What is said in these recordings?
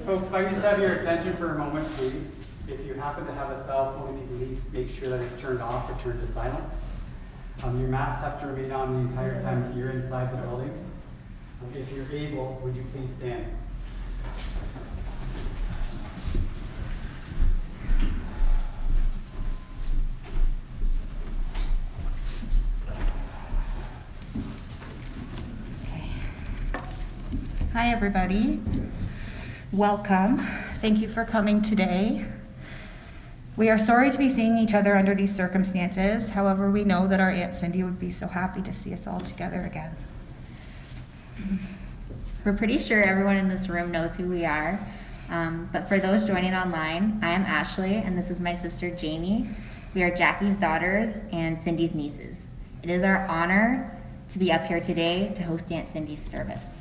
Folks, if I just have your attention for a moment, please. If you happen to have a cell phone, if you can please make sure that it's turned off or turned to silent. Your masks have to remain on the entire time you're inside the building. If you're able, would you please stand? Hi everybody, welcome. Thank you for coming today. We are sorry to be seeing each other under these circumstances. However, we know that our Aunt Cindy would be so happy to see us all together again. We're pretty sure everyone in this room knows who we are, but for those joining online, I am Ashley and this is my sister Jamie. We are Jackie's daughters and Cindy's nieces. It is our honor to be up here today to host Aunt Cindy's service.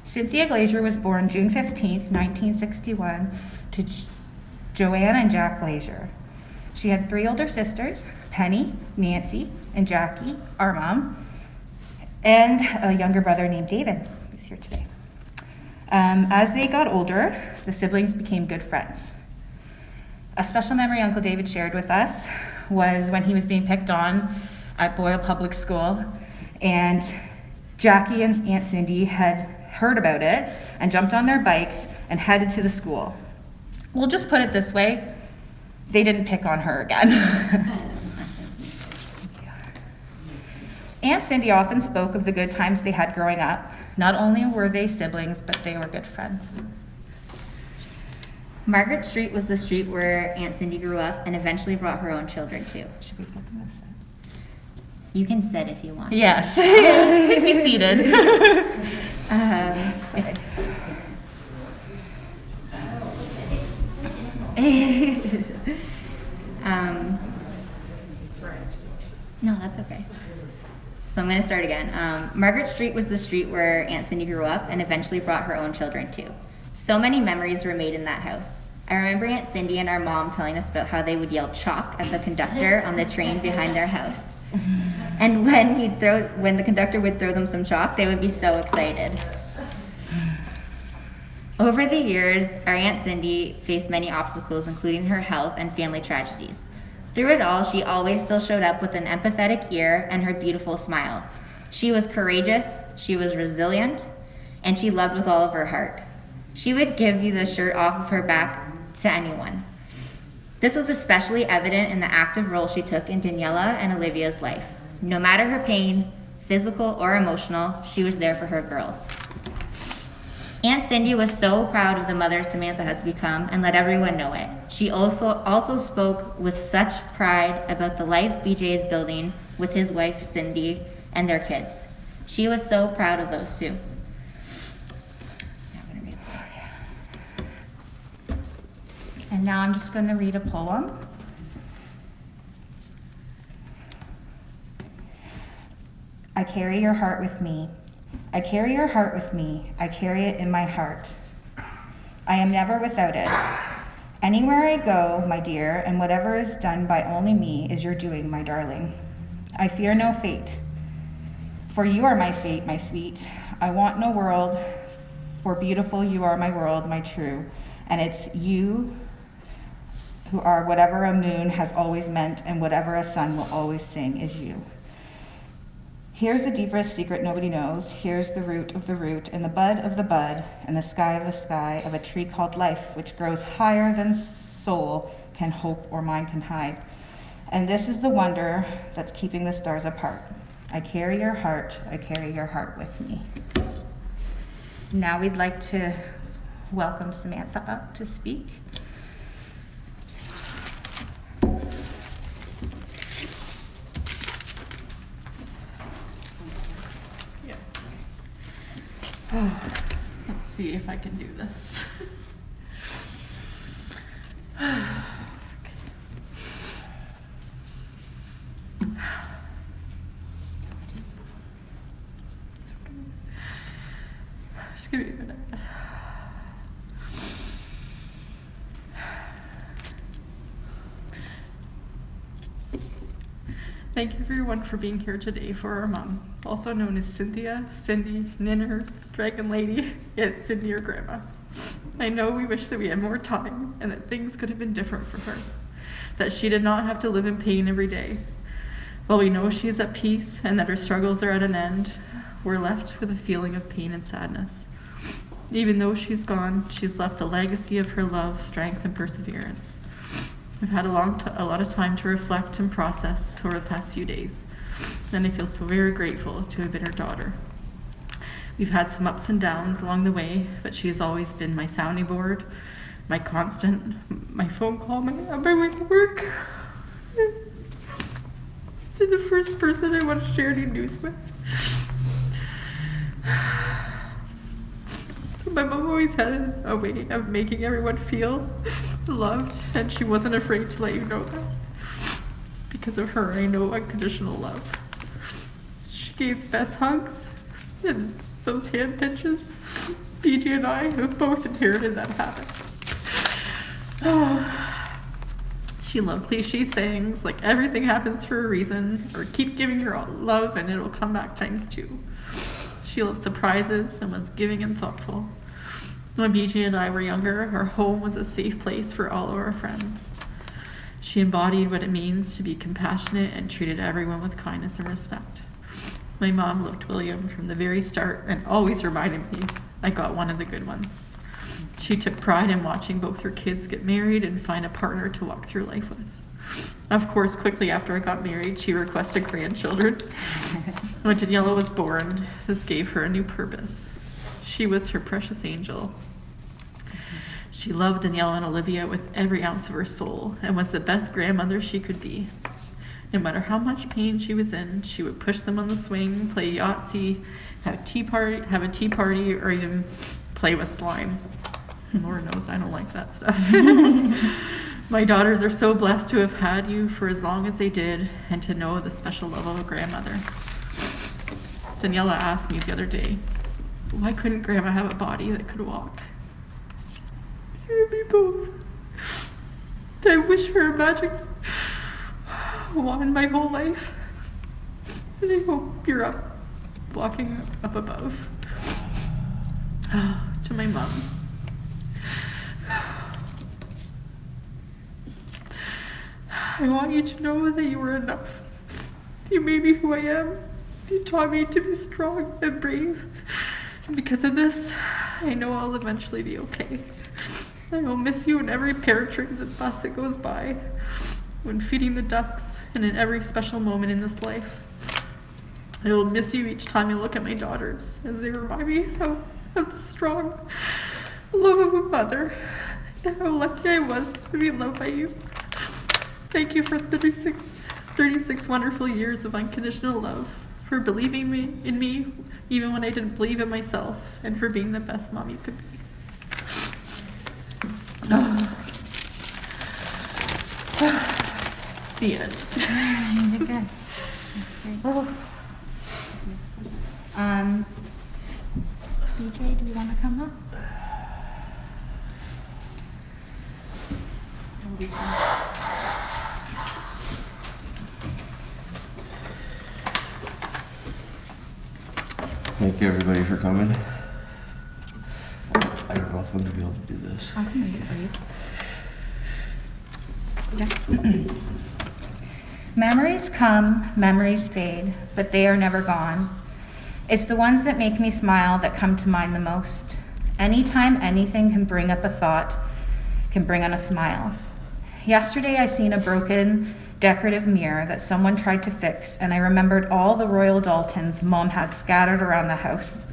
Cynthia Glazier was born June 15th, 1961 to Joanne and Jack Glazier. She had 3 older sisters, Penny, Nancy, and Jackie, our mom, and a younger brother named David, who's here today. As they got older, the siblings became good friends. A special memory Uncle David shared with us was when he was being picked on at Boyle Public School, and Jackie and Aunt Cindy had heard about it and jumped on their bikes and headed to the school. We'll just put it this way, they didn't pick on her again. Aunt Cindy often spoke of the good times they had growing up. Not only were they siblings, but they were good friends. Margaret Street was the street where Aunt Cindy grew up and eventually brought her own children to. Should we put them aside? You can sit if you want. Yes, please be seated. Sorry. No, that's okay. So I'm going to start again. Margaret Street was the street where Aunt Cindy grew up and eventually brought her own children to. So many memories were made in that house. I remember Aunt Cindy and our mom telling us about how they would yell chalk at the conductor on the train behind their house. And when the conductor would throw them some chalk, they would be so excited. Over the years, our Aunt Cindy faced many obstacles, including her health and family tragedies. Through it all, she always still showed up with an empathetic ear and her beautiful smile. She was courageous, she was resilient, and she loved with all of her heart. She would give you the shirt off of her back to anyone. This was especially evident in the active role she took in Daniela and Olivia's life. No matter her pain, physical or emotional, she was there for her girls. Aunt Cindy was so proud of the mother Samantha has become and let everyone know it. She also spoke with such pride about the life BJ is building with his wife Cindy and their kids. She was so proud of those two. And now I'm just going to read a poem. I carry your heart with me. I carry your heart with me. I carry it in my heart. I am never without it. Anywhere I go, my dear, and whatever is done by only me is your doing, my darling. I fear no fate, for you are my fate, my sweet. I want no world, for beautiful you are my world, my true. And it's you who are whatever a moon has always meant and whatever a sun will always sing is you. Here's the deepest secret nobody knows. Here's the root of the root and the bud of the bud and the sky of the sky of a tree called life, which grows higher than soul can hope or mind can hide. And this is the wonder that's keeping the stars apart. I carry your heart with me. Now we'd like to welcome Samantha up to speak. Let's see if I can do this. Just give me a minute. Thank you everyone for being here today for our mom, also known as Cynthia, Cindy, Ninner, Dragon Lady, Aunt Cindy, or Grandma. I know we wish that we had more time and that things could have been different for her, that she did not have to live in pain every day. While we know she is at peace and that her struggles are at an end, we're left with a feeling of pain and sadness. Even though she's gone, she's left a legacy of her love, strength, and perseverance. We've had a lot of time to reflect and process over the past few days, and I feel so very grateful to have been her daughter. We've had some ups and downs along the way, but she has always been my sounding board, my constant, my phone call, on my way to work. You're the first person I want to share any news with. My mom always had a way of making everyone feel loved, and she wasn't afraid to let you know that. Because of her, I know unconditional love. She gave the best hugs, and those hand pinches. BJ and I have both inherited that habit. She loved cliche sayings like everything happens for a reason, or keep giving your love and it'll come back ×2. She loved surprises and was giving and thoughtful. When BJ and I were younger, our home was a safe place for all of our friends. She embodied what it means to be compassionate and treated everyone with kindness and respect. My mom loved William from the very start and always reminded me I got one of the good ones. She took pride in watching both her kids get married and find a partner to walk through life with. Of course, quickly after I got married, she requested grandchildren. When Daniela was born, this gave her a new purpose. She was her precious angel. She loved Daniela and Olivia with every ounce of her soul and was the best grandmother she could be. No matter how much pain she was in, she would push them on the swing, play Yahtzee, have a tea party, or even play with slime. Lord knows I don't like that stuff. My daughters are so blessed to have had you for as long as they did and to know the special love of a grandmother. Daniela asked me the other day, why couldn't Grandma have a body that could walk? You and me both. I wish for a magic wand my whole life. And I hope you're up, walking up above. To my mom. I want you to know that you were enough. You made me who I am. You taught me to be strong and brave. And because of this, I know I'll eventually be okay. I will miss you in every paratransit bus that goes by, when feeding the ducks, and in every special moment in this life. I will miss you each time I look at my daughters, as they remind me of the strong love of a mother, and how lucky I was to be loved by you. Thank you for 36 wonderful years of unconditional love, for believing in me even when I didn't believe in myself, and for being the best mom you could be. The end. You're good. That's great. BJ, do you want to come up? Thank you everybody for coming. I don't know if I'm gonna be able to do this. I can read it for you. Yeah. Memories come, memories fade, but they are never gone. It's the ones that make me smile that come to mind the most. Anytime anything can bring up a thought, can bring on a smile. Yesterday I seen a broken decorative mirror that someone tried to fix, and I remembered all the Royal Daltons Mom had scattered around the house,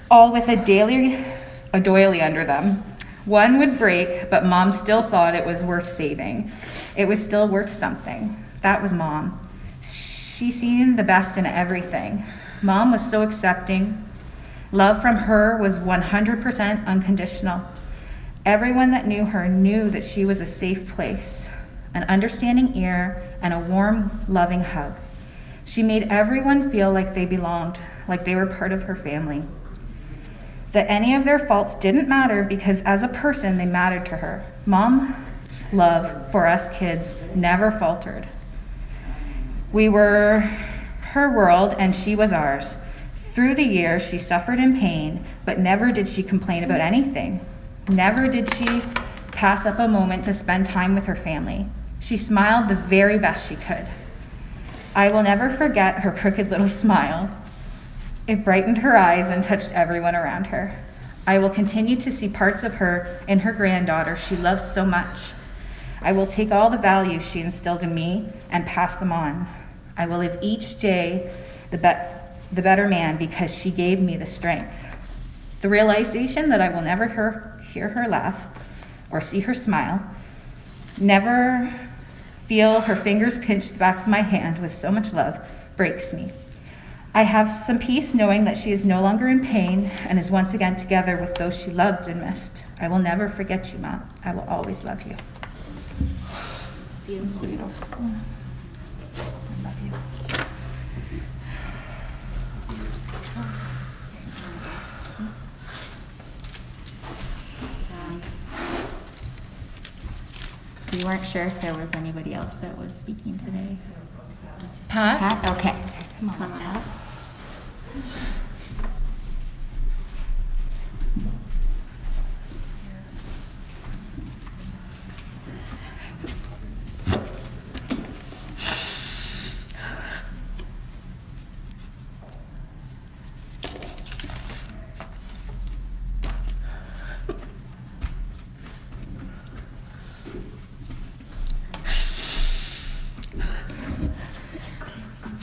all with a doily under them. One would break, but Mom still thought it was worth saving. It was still worth something. That was Mom. She seen the best in everything. Mom was so accepting. Love from her was 100% unconditional. Everyone that knew her knew that she was a safe place, an understanding ear, and a warm, loving hug. She made everyone feel like they belonged, like they were part of her family. That any of their faults didn't matter because as a person, they mattered to her. Mom's love for us kids never faltered. We were her world and she was ours. Through the years, she suffered in pain, but never did she complain about anything. Never did she pass up a moment to spend time with her family. She smiled the very best she could. I will never forget her crooked little smile. It brightened her eyes and touched everyone around her. I will continue to see parts of her in her granddaughter she loves so much. I will take all the values she instilled in me and pass them on. I will live each day the better man because she gave me the strength. The realization that I will never hear her laugh or see her smile, never feel her fingers pinch the back of my hand with so much love, breaks me. I have some peace knowing that she is no longer in pain and is once again together with those she loved and missed. I will never forget you, Mom. I will always love you. It's beautiful. I love you. We weren't sure if there was anybody else that was speaking today. Pat? Pat? Okay. Come on, Come on Pat. up.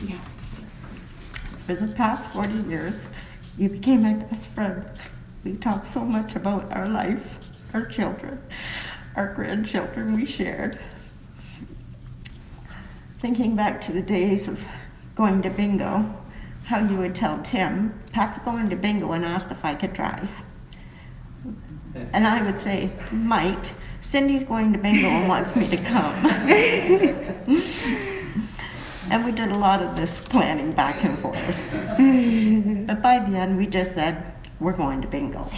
Yes. For the past 40 years, you became my best friend. We talked so much about our life, our children, our grandchildren we shared. Thinking back to the days of going to bingo, how you would tell Tim, Pat's going to bingo and asked if I could drive. And I would say, Mike, Cindy's going to bingo and wants me to come. And we did a lot of this planning back and forth. But by the end, we just said, we're going to bingo.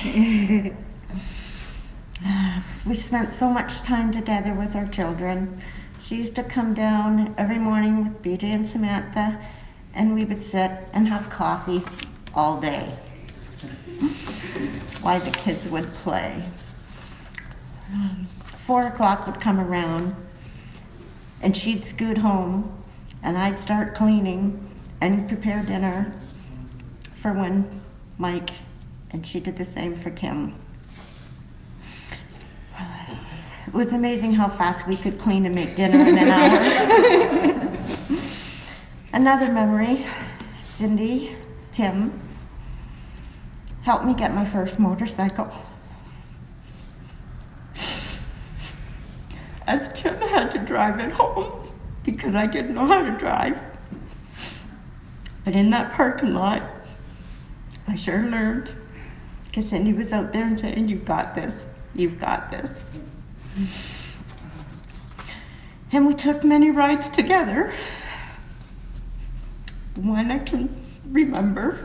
We spent so much time together with our children. She used to come down every morning with BJ and Samantha, and we would sit and have coffee all day while the kids would play. 4 o'clock would come around, and she'd scoot home, and I'd start cleaning and prepare dinner for when Mike, and she did the same for Kim. It was amazing how fast we could clean and make dinner in an hour. Another memory, Cindy, Tim, helped me get my first motorcycle. As Tim had to drive it home because I didn't know how to drive. But in that parking lot, I sure learned, because Cindy was out there and saying, you've got this, you've got this. And we took many rides together. One I can remember,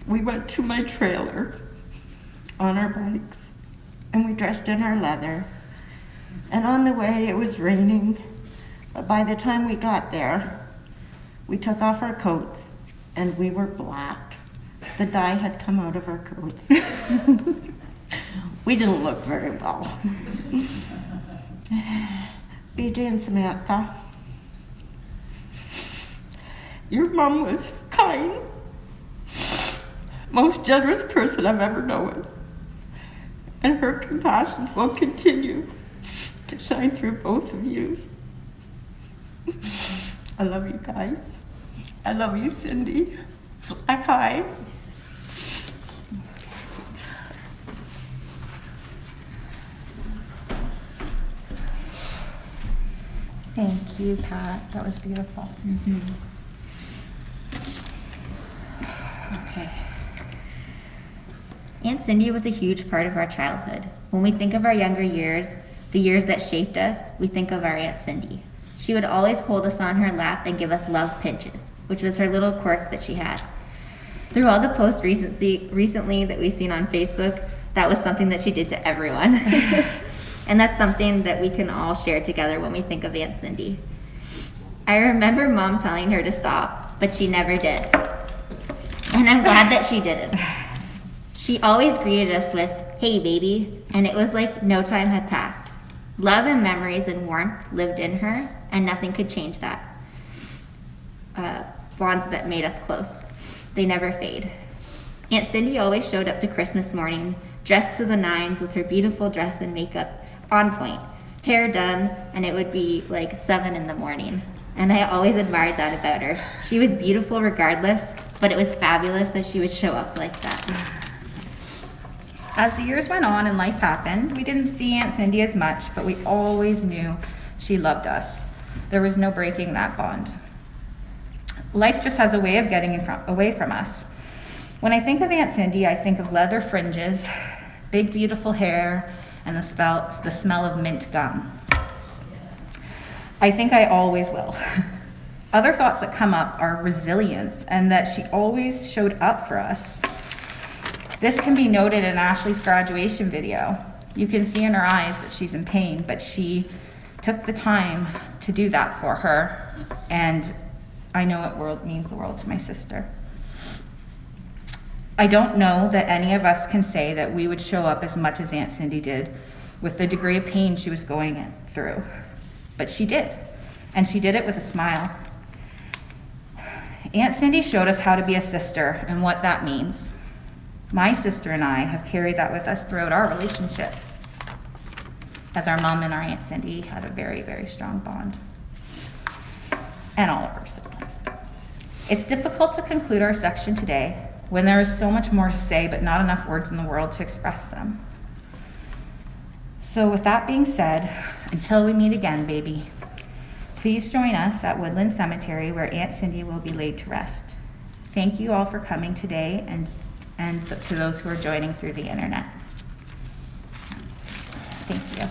we went to my trailer on our bikes, and we dressed in our leather. And on the way, it was raining, but by the time we got there, we took off our coats, and we were black. The dye had come out of our coats. We didn't look very well. BJ and Samantha, your mom was kind, most generous person I've ever known. And her compassions will continue to shine through both of you. I love you guys. I love you, Cindy. Fly high. Thank you, Pat. That was beautiful. Okay. Aunt Cindy was a huge part of our childhood. When we think of our younger years, the years that shaped us, we think of our Aunt Cindy. She would always hold us on her lap and give us love pinches, which was her little quirk that she had. Through all the posts recently that we've seen on Facebook, that was something that she did to everyone. And that's something that we can all share together when we think of Aunt Cindy. I remember Mom telling her to stop, but she never did. And I'm glad that she didn't. She always greeted us with, "Hey, baby," and it was like no time had passed. Love and memories and warmth lived in her, and nothing could change that. Bonds that made us close. They never fade. Aunt Cindy always showed up to Christmas morning, dressed to the nines with her beautiful dress and makeup on point, hair done, and it would be like 7 in the morning. And I always admired that about her. She was beautiful regardless, but it was fabulous that she would show up like that. As the years went on and life happened, we didn't see Aunt Cindy as much, but we always knew she loved us. There was no breaking that bond. Life just has a way of getting away from us. When I think of Aunt Cindy, I think of leather fringes, big beautiful hair, and the smell of mint gum. I think I always will. Other thoughts that come up are resilience and that she always showed up for us. This can be noted in Ashley's graduation video. You can see in her eyes that she's in pain, but she took the time to do that for her, and I know it means the world to my sister. I don't know that any of us can say that we would show up as much as Aunt Cindy did with the degree of pain she was going through, but she did, and she did it with a smile. Aunt Cindy showed us how to be a sister and what that means. My sister and I have carried that with us throughout our relationship, as our mom and our Aunt Cindy had a very, very strong bond, and all of her siblings. It's difficult to conclude our section today when there is so much more to say, but not enough words in the world to express them. So with that being said, until we meet again, baby, please join us at Woodland Cemetery where Aunt Cindy will be laid to rest. Thank you all for coming today, and to those who are joining through the internet. Thank you.